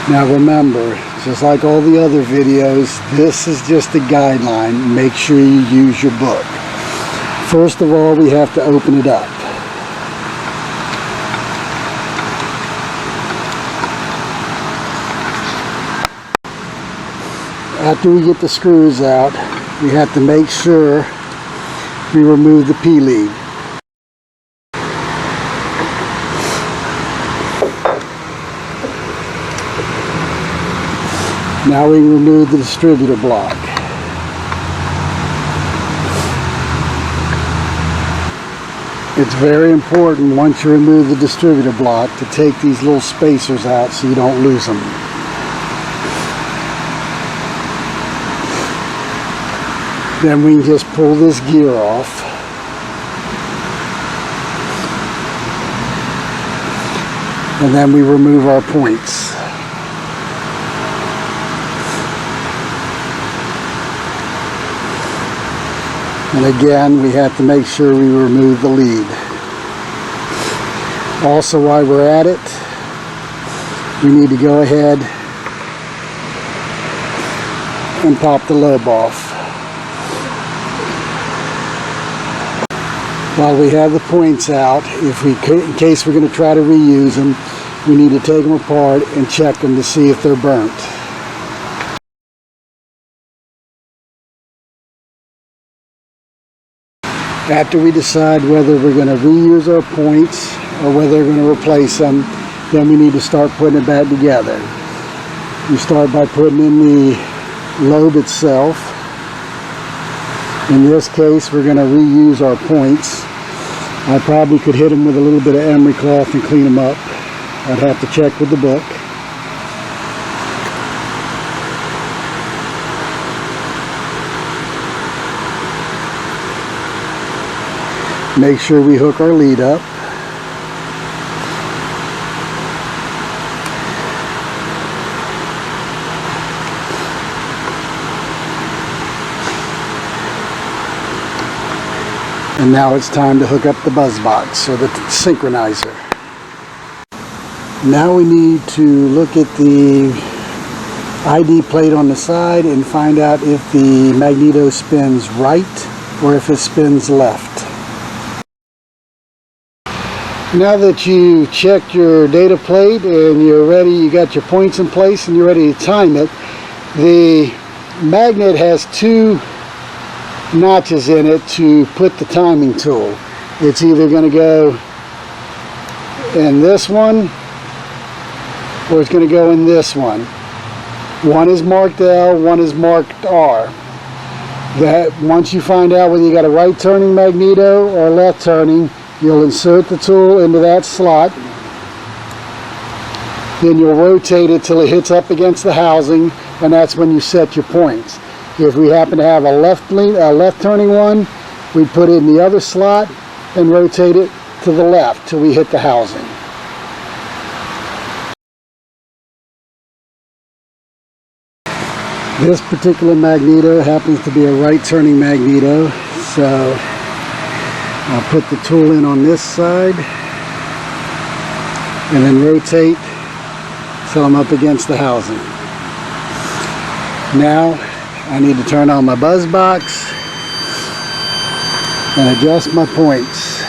Now remember, just like all the other videos, this is just a guideline. Make sure you use your book. First of all, we have to open it up. After we get the screws out, we have to make sure we remove the P-lead. Now we remove the distributor block. It's very important once you remove the distributor block to take these little spacers out so you don't lose them. Then we can just pull this gear off. And then we remove our points. And again, we have to make sure we remove the lead. Also, while we're at it, we need to go ahead and pop the lobe off. While we have the points out, in case we're going to try to reuse them, we need to take them apart and check them to see if they're burnt. After we decide whether we're going to reuse our points or whether we're going to replace them, then we need to start putting it back together. You start by putting in the lobe itself. In this case, we're going to reuse our points. I probably could hit them with a little bit of emery cloth and clean them up. I'd have to check with the book. Make sure we hook our lead up. And now it's time to hook up the buzz box or the synchronizer. Now we need to look at the ID plate on the side and find out if the magneto spins right or if it spins left. Now that you checked your data plate and you're ready, you got your points in place and you're ready to time it, the magnet has two notches in it to put the timing tool. It's either going to go in this one or it's going to go in this one. One is marked L, one is marked R. That once you find out whether you got a right turning magneto or left turning, you'll insert the tool into that slot, then you'll rotate it till it hits up against the housing, and that's when you set your points. If we happen to have a left turning one, we put it in the other slot and rotate it to the left till we hit the housing. This particular magneto happens to be a right turning magneto, so I'll put the tool in on this side and then rotate till I'm up against the housing. Now I need to turn on my buzz box and adjust my points.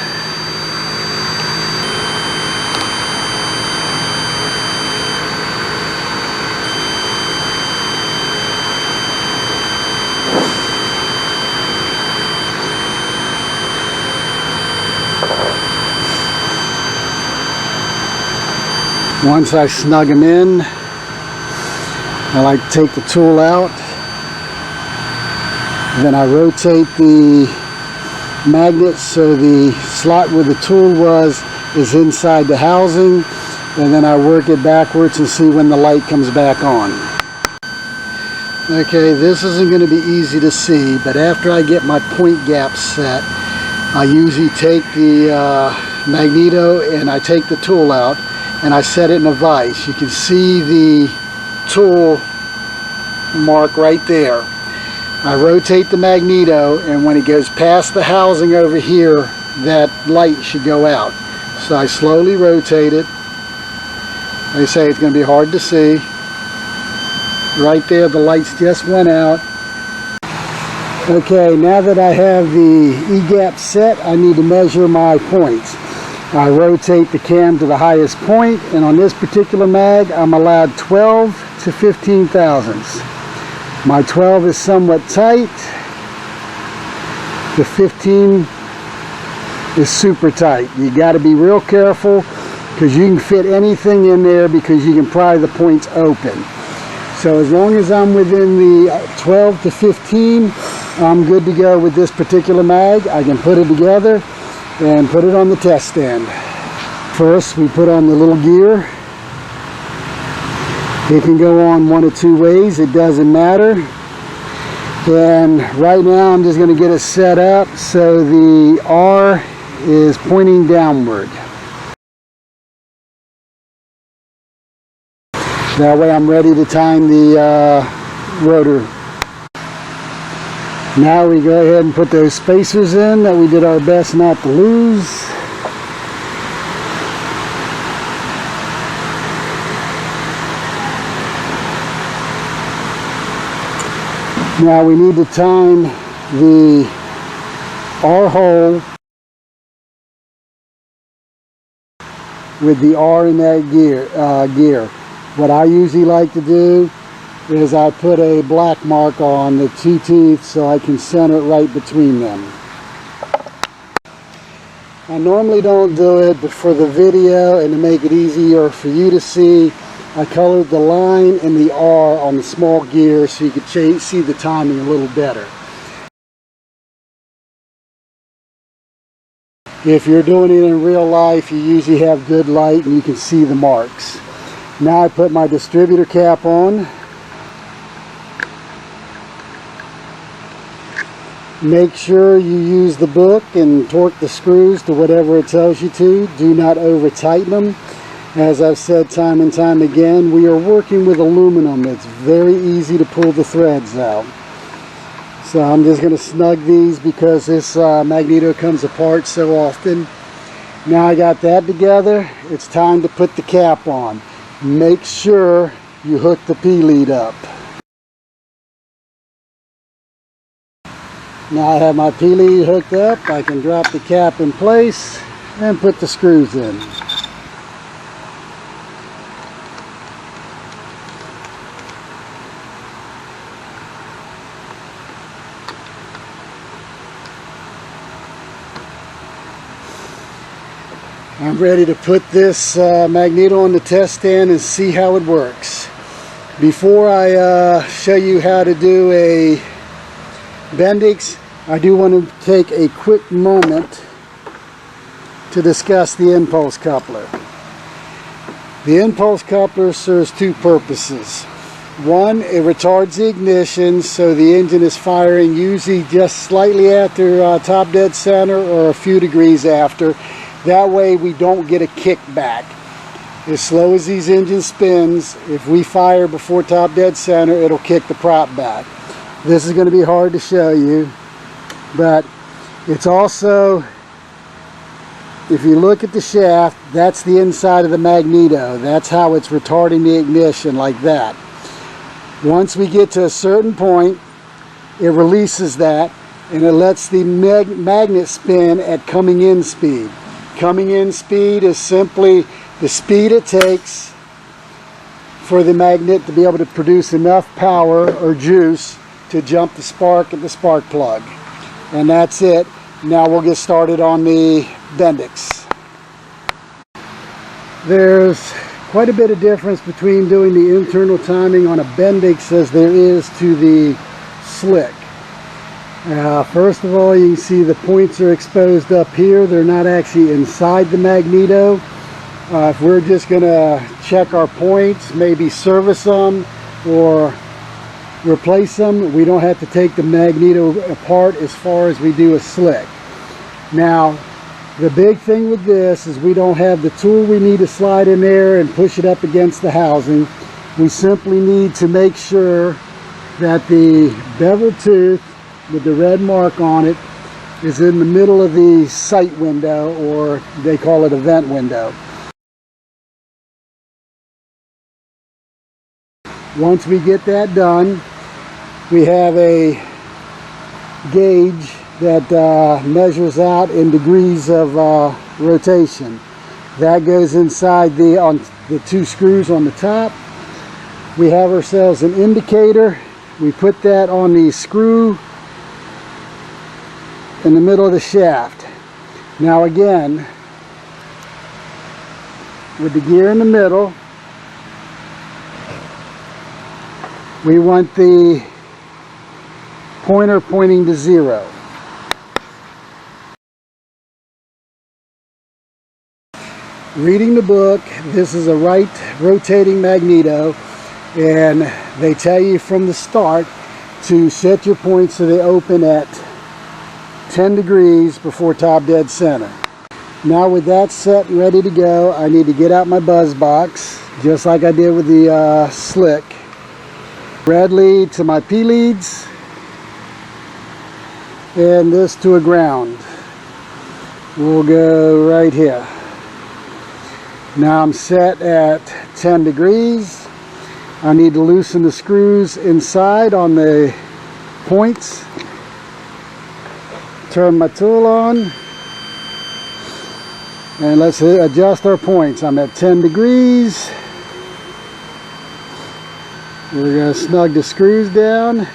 Once I snug them in, I like to take the tool out. Then I rotate the magnet so the slot where the tool was is inside the housing, and then I work it backwards and see when the light comes back on. Okay, this isn't going to be easy to see, but after I get my point gap set, I usually take the magneto and I take the tool out and I set it in a vise. You can see the tool mark right there. I rotate the magneto, and when it goes past the housing over here, that light should go out. So I slowly rotate it. They say it's going to be hard to see. Right there, the lights just went out. Okay, now that I have the E-gap set, I need to measure my points. I rotate the cam to the highest point, and on this particular mag, I'm allowed 12 to 15 thousandths. My 12 is somewhat tight. The 15 is super tight. You got to be real careful because you can fit anything in there because you can pry the points open. So as long as I'm within the 12 to 15, I'm good to go with this particular mag. I can put it together and put it on the test stand. First, we put on the little gear. It can go on one of two ways, it doesn't matter. And right now I'm just going to get it set up so the R is pointing downward. That way I'm ready to time the rotor. Now we go ahead and put those spacers in that we did our best not to lose. Now we need to time the R hole with the R in that gear. What I usually like to do is I put a black mark on the two teeth so I can center it right between them. I normally don't do it, but for the video and to make it easier for you to see, I colored the line and the R on the small gear so you could see the timing a little better. If you're doing it in real life, you usually have good light and you can see the marks. Now I put my distributor cap on. Make sure you use the book and torque the screws to whatever it tells you to. Do not over tighten them. As I've said time and time again, we are working with aluminum. It's very easy to pull the threads out. So I'm just going to snug these because this Magneto comes apart so often. Now I got that together, it's time to put the cap on. Make sure you hook the P-lead up. Now I have my P-lead hooked up, I can drop the cap in place and put the screws in. I'm ready to put this Magneto on the test stand and see how it works. Before I show you how to do a Bendix, I do want to take a quick moment to discuss the impulse coupler. The impulse coupler serves two purposes. One, it retards the ignition so the engine is firing usually just slightly after top dead center or a few degrees after. That way we don't get a kickback. As slow as these engines spins, if we fire before top dead center, it'll kick the prop back. This is going to be hard to show you, but it's also, if you look at the shaft, that's the inside of the Magneto. That's how it's retarding the ignition, like that. Once we get to a certain point, it releases that and it lets the magnet spin at coming in speed. Coming in speed is simply the speed it takes for the magnet to be able to produce enough power or juice to jump the spark at the spark plug. And that's it. Now we'll get started on the Bendix. There's quite a bit of difference between doing the internal timing on a Bendix as there is to the slick. First of all, you can see the points are exposed up here. They're not actually inside the Magneto. If we're just going to check our points, maybe service them or replace them, we don't have to take the Magneto apart as far as we do a slick. Now, the big thing with this is we don't have the tool we need to slide in there and push it up against the housing. We simply need to make sure that the bevel tooth with the red mark on it is in the middle of the sight window, or they call it a vent window. Once we get that done, we have a gauge that measures out in degrees of rotation. That goes inside on the 2 screws on the top. We have ourselves an indicator. We put that on the screw in the middle of the shaft. Now again, with the gear in the middle, we want the pointer pointing to 0. Reading the book, this is a right rotating magneto, and they tell you from the start to set your points so they open at 10 degrees before top dead center. Now with that set and ready to go, I need to get out my buzz box, just like I did with the slick. Red lead to my P leads, and this to a ground. We'll go right here. Now I'm set at 10 degrees. I need to loosen the screws inside on the points. Turn my tool on. And let's adjust our points. I'm at 10 degrees. We're going to snug the screws down.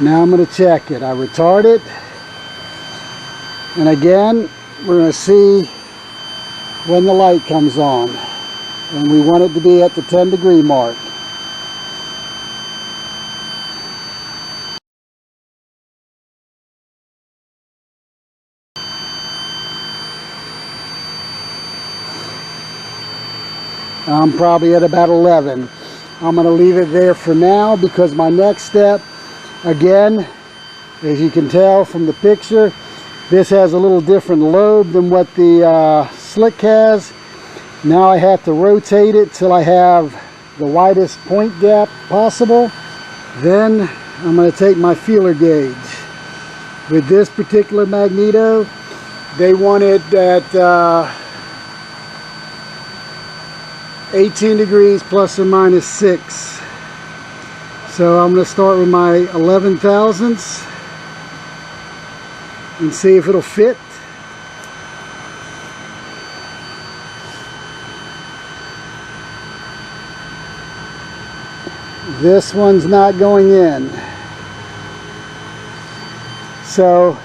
Now I'm going to check it. I retard it. And again, we're going to see when the light comes on. And we want it to be at the 10 degree mark. I'm probably at about 11. I'm going to leave it there for now because my next step, again, as you can tell from the picture, this has a little different lobe than what the slick has. Now I have to rotate it till I have the widest point gap possible. Then I'm going to take my feeler gauge. With this particular magneto, they want it at 18 degrees plus or minus 6. So I'm going to start with my 11 thousandths and see if it'll fit. This one's not going in. So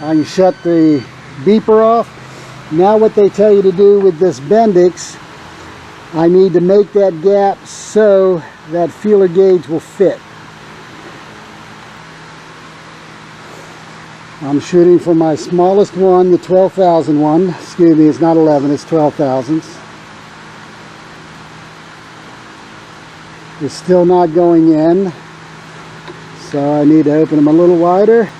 I can shut the beeper off. Now what they tell you to do with this Bendix, I need to make that gap so that feeler gauge will fit. I'm shooting for my smallest one, the 12,000 one. Excuse me, it's not 11, it's 12 thousandths. It's still not going in, so I need to open them a little wider.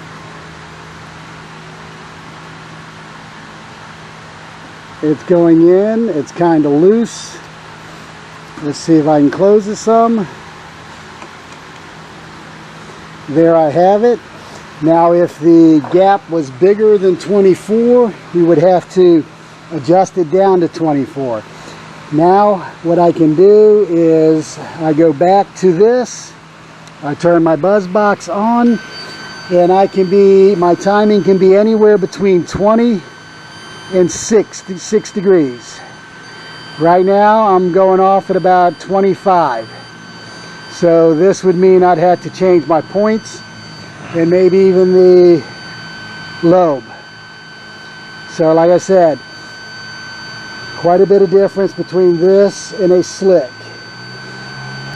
It's going in, it's kind of loose. Let's see if I can close it some. There I have it. Now if the gap was bigger than 24, we would have to adjust it down to 24. Now what I can do is I go back to this, I turn my buzz box on, and my timing can be anywhere between 20 and 6 degrees. Right now I'm going off at about 25. So this would mean I'd have to change my points and maybe even the lobe. So like I said, quite a bit of difference between this and a slick.